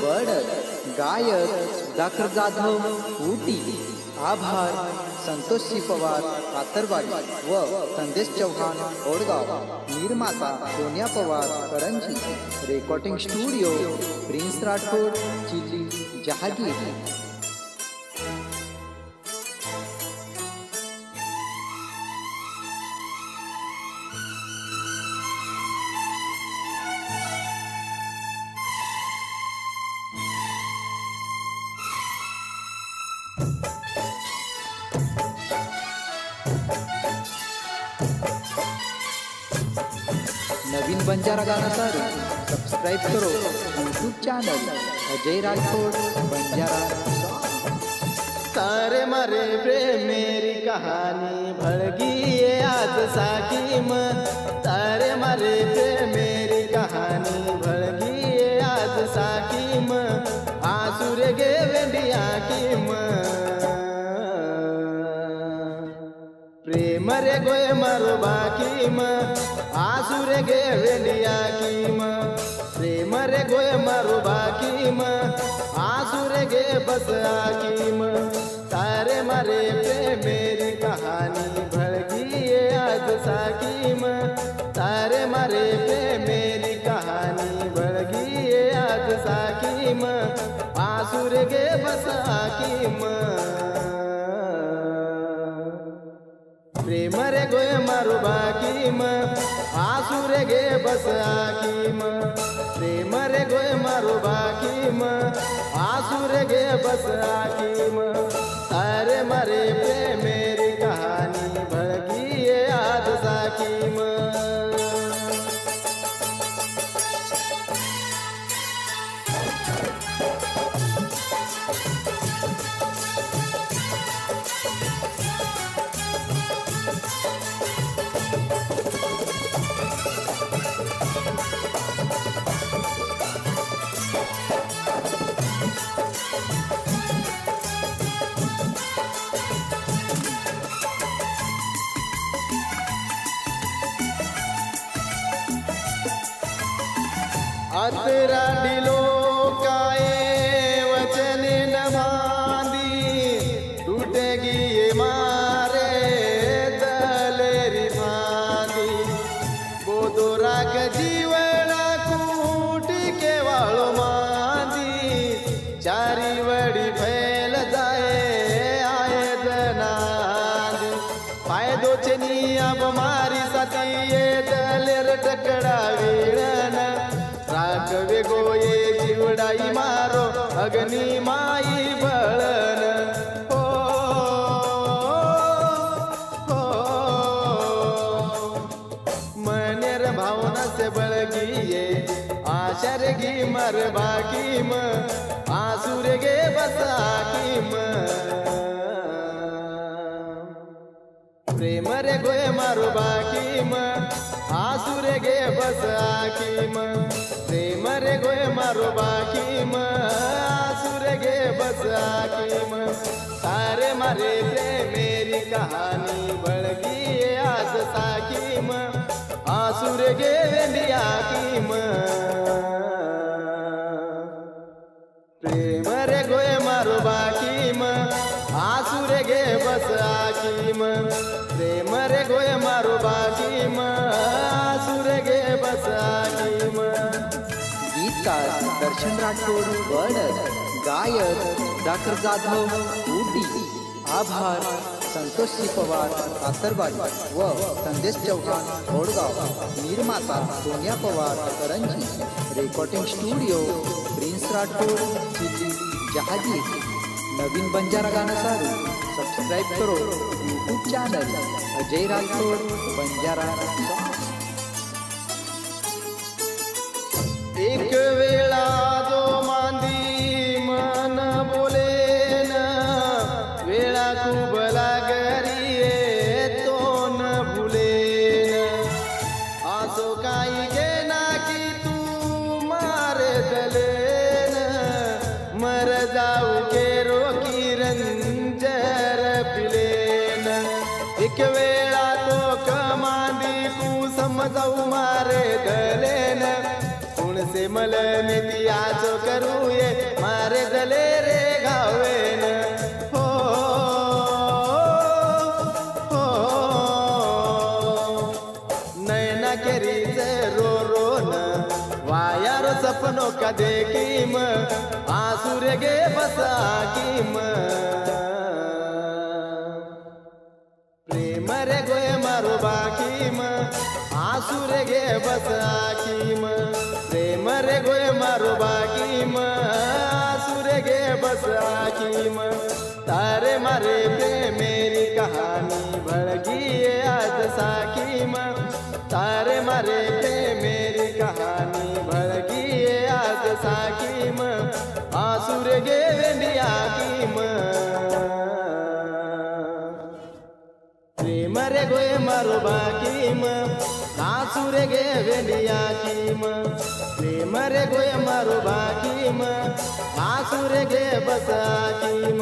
वडद, गायक सुधाकर जाधव ऊटी, आभार संतोषी पवार कातरवाडी व संदेश चव्हाण ओडगाव, निर्माता सोनिया पवार करंजी, रेकॉर्डिंग स्टुडिओ प्रिन्स राठोड चिली जहागीर. नवीन बंजारा गाण्यासाठी सबस्क्राईब करो यूट्यूब चॅनल अजय राठोड बंजारा. तारे मारे प्रेम मेरी कहानी भड़गी ये आज साकीम. तारे मारे प्रेम मेरी कहानी भड़गी ये आज साकीम. आसुर गे वेंडिया कीम. प्रेम रे गोय मारो बाकीम. आसुर गे वेंडिया कीम. प्रेम रे गोय मारो बाकीम. आसुर गे बस आकीम. तारे मारे प्रेम मेरी कहानी भड़गी ये आज साकीम. तारे मारे प्रेम मेरी कहानी भड़गी ये आज साकीम. आसुर गे बस आकीम. प्रेम रे गोय मारो बाकीम. आसुर गे बस आकीम. प्रेम रे गोय मारो बाकीम. आसुर गे बस आकीम. तारे मारे प्रेम मेरी कहानी भड़गी ये आज साकीम. अतरा दिलो काए वचन न बांधी. टूटेगी ये मारे दलेरी बांधी. बोधो राग जीवना कूटी के वालो मांधी. चारी वड़ी फैल जाए आए दनादी. फायदो चनी अब मारी साथी ये दलेर टकड़ा वीरन. राघवे गोये जीवडाई मारो अग्नि माई बळन. हो हो मनेर भावना से बळगी ये आशर गी मर बाकीम. आसुर गे बसाकीम. प्रेम रे गोय मारो बाकीम. आसुर गे बसाकीम. प्रेम रे गोय मारो बाकीम. आसुर गे बसाकीम. तारे मारे प्रेम मेरी कहानी भड़गी ये आज साकीम. आसुर गे वेंडिया कीम. प्रेम रे गोय मारो बाकीम. आसुर गे बसाकीम. प्रेम रे गोय मारो बाकीम. आसुर गे बसाकीम. गीतकार दर्शन राठोड वडद, गायक सुधाकर जाधव ऊटी, आभार संतोषी पवार कातरवाडी व संदेश चव्हाण ओडगाव, निर्माता सोनिया पवार करंजी, रेकॉर्डिंग स्टुडिओ प्रिन्स राठोड चिली जहागीर. नवीन बंजारा गाण्यासाठी सबस्क्राईब करो यूट्यूब चॅनल अजय राठोड बंजारा. एक वेळा जो मांदी मन बोलेन. वेळा खूप लागरी तो न भुलेन. असो काही घेना की तू मार दलेन. मर जाऊ के रोकी रंजर पिलेन. एक वेळा तो कमांदी कू समजाऊ मारे दलेन. से मल मितियाचो करूये देखीम आसुर गे बसा किम प्रेम रे गोय मारो बाकीम आसुर गे बसा किम प्रेम रे गोय मारो बाकीम आसुर गे बसा किम तारे मारे प्रेम मेरी कहानी भड़की आज साकीम तारे मारे प्रेम मेरी कहानी भड़की आज साकीम आसुर गे वेंडिया कीम प्रेम रे गोय मारो बाकीम आसुर गे वेंडिया कीम प्रेम रे गोय मारो बाकीम आसुर गे बसा कीम